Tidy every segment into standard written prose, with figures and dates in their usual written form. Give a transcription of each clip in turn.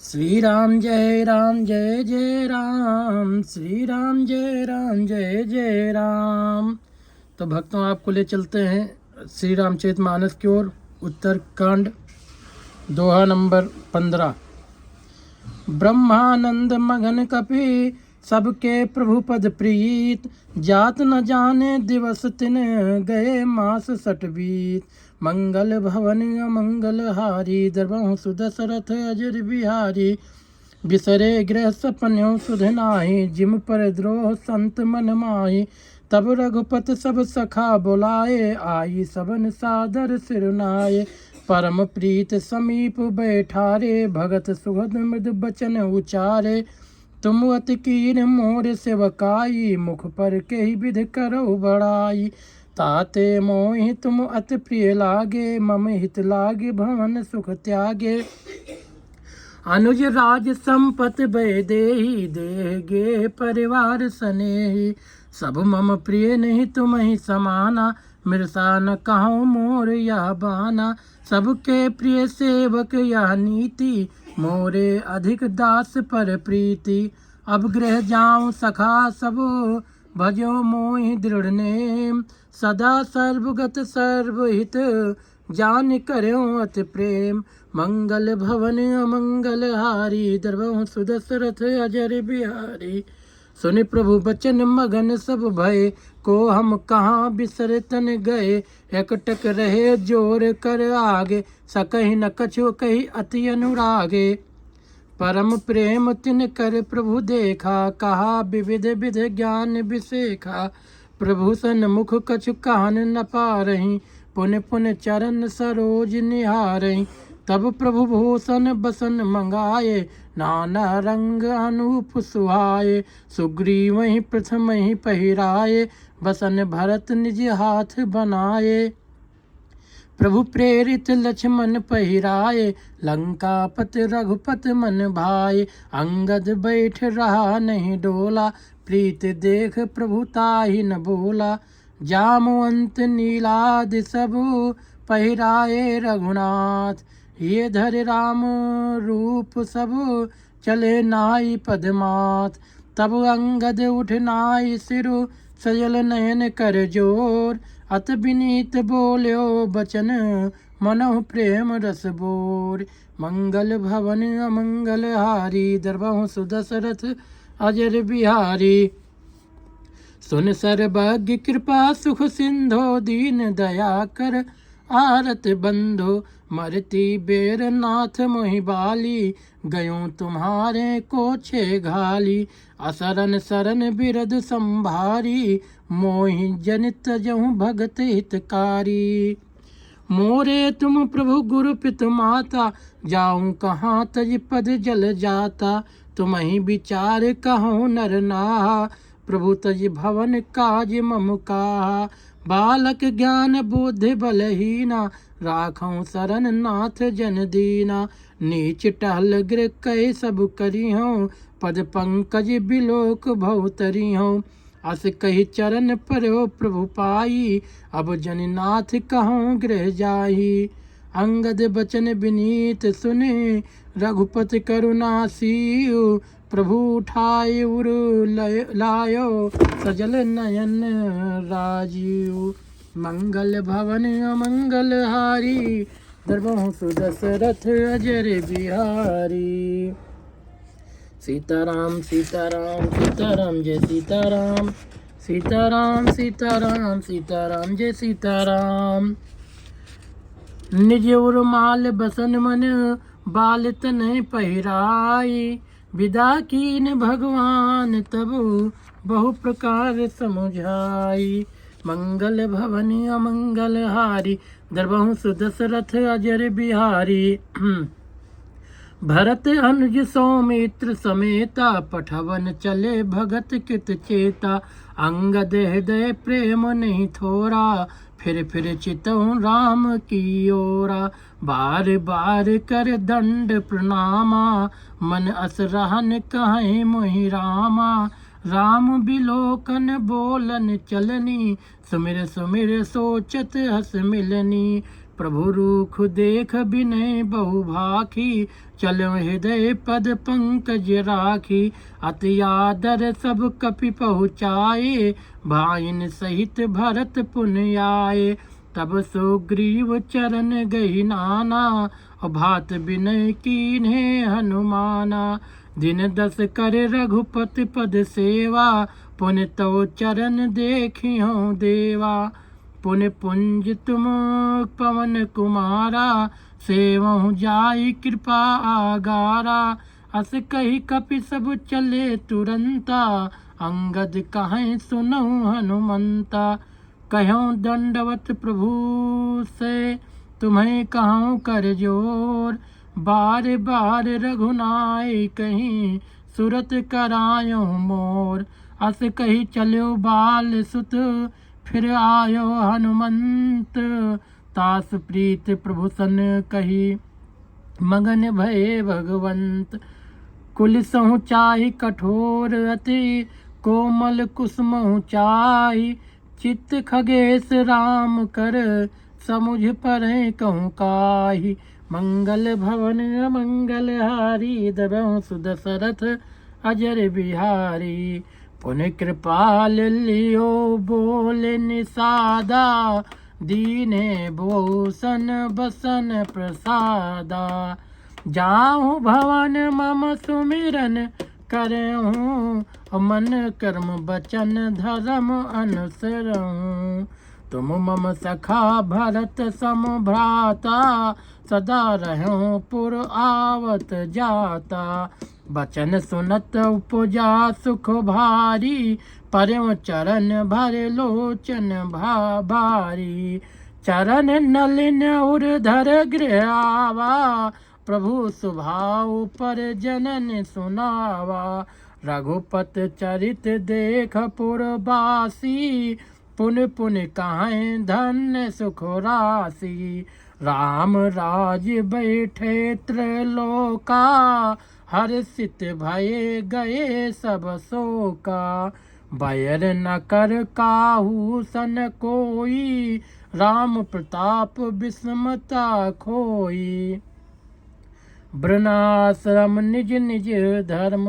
श्री राम जय जय राम, श्री राम जय जय राम। तो भक्तों, आपको ले चलते हैं श्री रामचरितमानस की ओर। उत्तरकांड, दोहा नंबर 15। ब्रह्मानंद मगन कपि, सबके प्रभु पद प्रीत। जात न जाने दिवस तिन, गए मास सठ बीत। मंगल भवन अमंगल हारी, दरबहु सुदशरथ अजर बिहारी। बिसरे गृह सपन्यो सुध नाही, जिम पर द्रोह संत मन माही। तब रघुपत सब सखा बुलाए, आई सबन सादर सिरनाए। परम प्रीत समीप बैठारे, भगत सुहद मृद बचन उचारे। तुम अति कीन मोर सेवकाई, मुख पर के विध करो बड़ाई। ताते मोहि तुम अति प्रिय लागे, मम हित लागे भवन सुख त्यागे। अनुज राज संपत भय देहि, देगे परिवार स्नेही। सब मम प्रिय नहीं तुम ही समाना, मिर्सा न कहूँ मोर यह बाना। सबके प्रिय सेवक यह नीति, मोरे अधिक दास पर प्रीति। अब गृह जाऊं सखा सब, भजो मोहि दृढ़ नेम। सदा सर्वगत सर्वहित, जान करो अति प्रेम। मंगल भवन अमंगल हारी, दरबहु सुदशरथ अजर बिहारी। सुनि प्रभु बचन मगन सब भय, को हम कहाँ बिसर तन गए। एकटक रहे जोर कर आगे, सकहि न कछु कही अति अनुरागे। परम प्रेम तिन कर प्रभु देखा, कहा विविध विध ज्ञान विसेखा। प्रभु सन्मुख कछु कहन न पारहीं, पुन पुन चरण सरोज निहारहीं। तब प्रभु भूषण बसन मंगाए, नाना रंग अनूप सुहाए। सुग्रीव वहीं प्रथम ही पहिराए, बसन भरत निज हाथ बनाए। प्रभु प्रेरित लक्ष्मण पहिराए, लंकापत रघुपत मन भाए। अंगद बैठ रहा नहीं डोला, प्रीत देख प्रभु ताहि न बोला। जामवंत नीलादि सब, पहिराए रघुनाथ। ये धर राम रूप सब, चले नाई पदमात। तब अंगद उठ नाई सिरु, सजल नयन कर जोर। अत विनीत बोल्यो बचन, मनहु प्रेम रस बोर। मंगल भवन अमंगल हारी, दरबहु सुदशरथ अजर बिहारी। सुन सर्वज्ञ कृपा सुख सिंधो, दीन दया कर आरत बंधो। मरती बेर नाथ मोहि बाली, गयों तुम्हारे को छे घाली। असरन सरन बिरद संभारी, मोहि जनित जहूँ भगत हितकारी। मोरे तुम प्रभु गुरु पितु माता, जाऊं कहाँ तज पद जल जाता। तुम ही विचार कहूँ नर नाहा, प्रभु तज भवन काज मम काहा। बालक ज्ञान बुद्धि बलहीना, राखऊं शरण नाथ जन दीना। नीच टहल गृह कह सब करी हूँ, पद पंकज बिलोक भवतरी हूँ। अस कही चरण परो प्रभु पाई, अब जननाथ कहूँ गृह जाही। अंगद बचन विनीत सुने, रघुपति करुणा सीयु। प्रभु उठाए उर लायो, सजल नयन राजीव। मंगल भवन अमंगल हारी, दरबहु सुदशरथ अजर बिहारी। सीताराम सीताराम सीताराम जय सीताराम, सीताराम सीताराम सीताराम जय सीताराम। निज उर्माल बसन मन, बाल तन पहिराई। विदा कीन भगवान तब, बहु प्रकार समुझाई। मंगल भवन अमंगल हारी, दरबहु सुदशरथ अजर बिहारी। भरत अनुज सौमित्र समेता, पठवन चले भगत कित चेता। अंगद हृदय प्रेम नहीं थोरा, फिर चितऊं राम की ओरा। बार बार कर दंड प्रणामा, मन अस रहन कहें मोहि रामा। राम बिलोकन बोलन चलनी, सुमिर सुमिर सोचत हस मिलनी। प्रभु रूख देख विनय बहु भाखी, चलो हृदय पद पंकज राखी। अति आदर सब कपि पहुँचाए, भाइन सहित भरत पुन आए। तब सुग्रीव चरण गई नाना, भात विनय कीन्हे हनुमाना। दिन 10 कर रघुपति पद सेवा, पुन तो चरण देखियो देवा। पुन पुंज तुम पवन कुमारा, सेवहु जाई कृपा आगारा। अस कही कपि सब चले तुरंता, अंगद कहें सुनहु हनुमंता। कहूँ दंडवत प्रभु से, तुम्हें कहूँ कर जोर। बार बार रघुनाय कहीं, सुरत करायो मोर। अस कही चलो बाल सुत, फिर आयो हनुमंत। तास प्रीत प्रभु सन कही, मगन भये भगवंत। कुलसहु चाहि कठोर अति, कोमल कुसुमहु चाहि। चित्त खगेश राम कर, समुझ परै कहूँ काहि। मंगल भवन अमंगल हारी, दरहु सुदशरथ अजर बिहारी। पुन कृपाल लियो बोले निषादा, दीने भूषण बसन प्रसादा। जाहु भवन मम सुमिरन, करहूँ मन कर्म बचन धर्म अनुसरहूँ। तुम मम सखा भरत सम भ्राता, सदा रहूँ पुर आवत जाता। बचन सुनत उपजा सुख भारी, परम चरण भर लोचन भारी। चरण नलिन उर्धर गृह आवा, प्रभु सुभाव पर जनन सुनावा। रघुपत चरित देख पुरबासी, पुन पुन कहें धन्य सुख राशि। राम राज बैठे त्रैलोका, हर्षित भये गए सब शोका। बैर न कर काहू सन कोई, राम प्रताप विस्मता खोई। वृणाश्रम निज निज धर्म,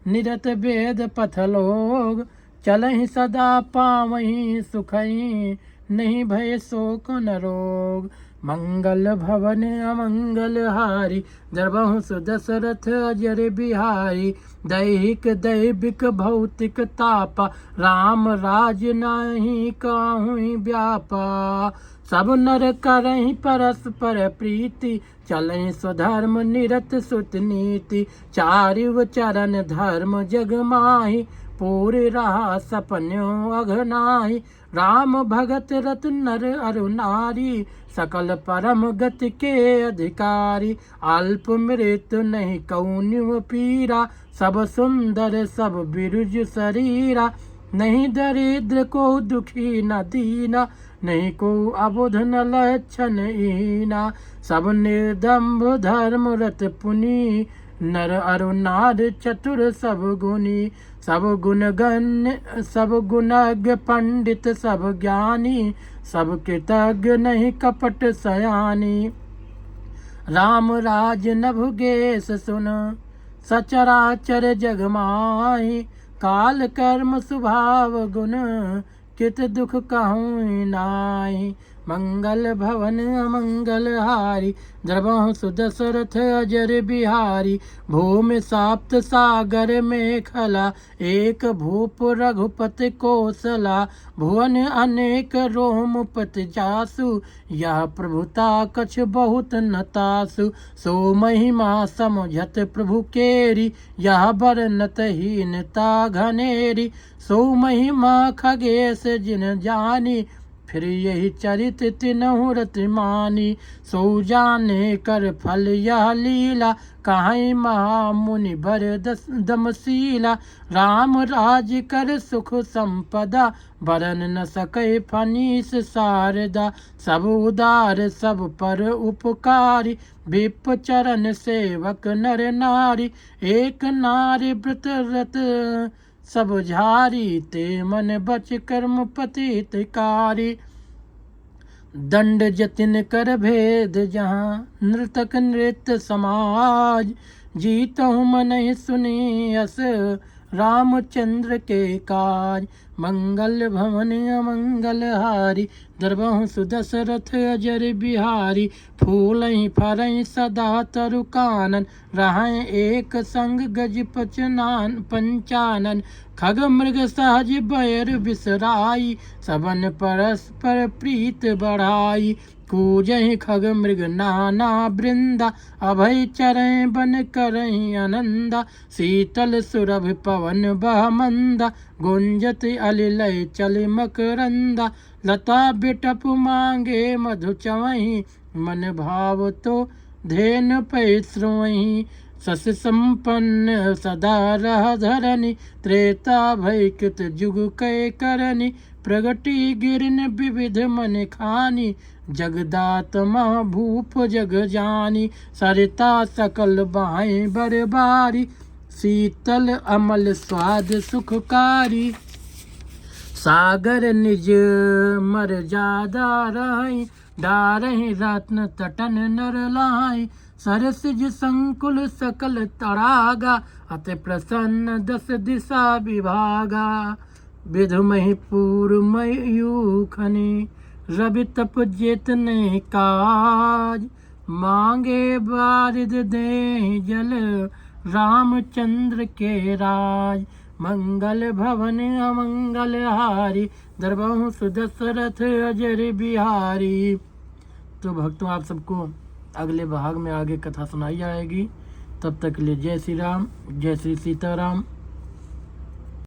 निरत वेद पथ लोग। चलहि सदा पावहीं सुखहीं, नहीं भय शोक न रोग। मंगल भवन अमंगल हारी, द्रवहु सुदशरथ अजर बिहारी। दैहिक दैविक भौतिक तापा, राम राज नाही काहुँ व्यापा। सब नर करहि परस्पर प्रीति, चलहि स्वधर्म निरत सुत नीति। चारिव चरण धर्म जग माहि, पूरे रहा सपन्यो अघनाहि। राम भगत रत नर अरु नारी, सकल परम गति के अधिकारी। अल्प मृत्यु नहीं कौन्यु पीरा, सब सुंदर सब बिरुज शरीरा। नहीं दरिद्र को दुखी न दीना, नहीं को अबुध न लक्षण हीना। सब निर्दम्भ धर्म रत पुनि, नर अरु नार चतुर सब गुनी। सब गुणगण्य सब गुणज्ञ पंडित सब ज्ञानी, सब कृतज्ञ नहीं कपट सयानी। राम राज नभुगेश सुन, सचराचर जग माहि। काल कर्म स्वभाव गुण, कित दुख कहूँ नाहि। मंगल भवन अमंगल हारी, द्रवहु सुदशरथ अजर बिहारी। भूमि साप्त सागर मेखला, एक भूप रघुपति कोसला। भुवन अनेक रोमपति जासु, यह प्रभुता कछ बहुत न तासु। सो महिमा समझत प्रभु केरी, यह बरनत हीनता घनेरी। सो महिमा खगेश जिन जानी, फिर यही चरित तिनहु रति मानी। सो जाने कर फल यह लीला, कहीं महामुनि भर दमशीला। राम राज कर सुख संपदा, बरन न सके फनीस शारदा। सब उदार सब पर उपकारी, विप चरण सेवक नर नारी। एक नारी व्रत रत सब झारी, ते मन बच कर्म पतितकारी। दंड जतिन कर भेद जहाँ नृतक नृत्य समाज। जीतहु मनहि सुनी यस रामचंद्र के काज। मंगल भवन अमंगल हारी दरबहु सुदशरथ अजर बिहारी। फूलहि फरहि सदा तरु कानन रहै एक संग गज पंचानन। खग मृग सहज बैर बिसराई सबन परस्पर प्रीत बढ़ाई। कूजहि खग मृग नाना वृंदा अभय चरै बन करहि आनंदा। शीतल सुरभि पवन बह मंदा गुंजत अलिलय चल मकरंदा। लता बिटप मांगे मधु चवहि मन भाव तो धेन पै श्रोवहि। सस संपन्न सदा रह धरनि त्रेता भय कृत जुग कै करनि। प्रगति गिरन विविध मन खानी जगदात्मा भूप जग जानी। सरिता सकल बाहि बरबारी शीतल अमल स्वाद सुखकारी। सागर निज मर्यादा रहि डारहि रत्न तटन नर लाहि। सरसिज संकुल सकल तड़ागा अति प्रसन्न दस दिशा विभागा। विधुमहि पूर मयूखनि रवि तप जेतने काज। मांगे बारिद दे जल रामचंद्र के राज। मंगल भवन अमंगल हारी दरबहु सुदशरथ अजर बिहारी। तो भक्तों आप सबको अगले भाग में आगे कथा सुनाई जाएगी। तब तक के लिए जय श्री राम, जय श्री सीताराम।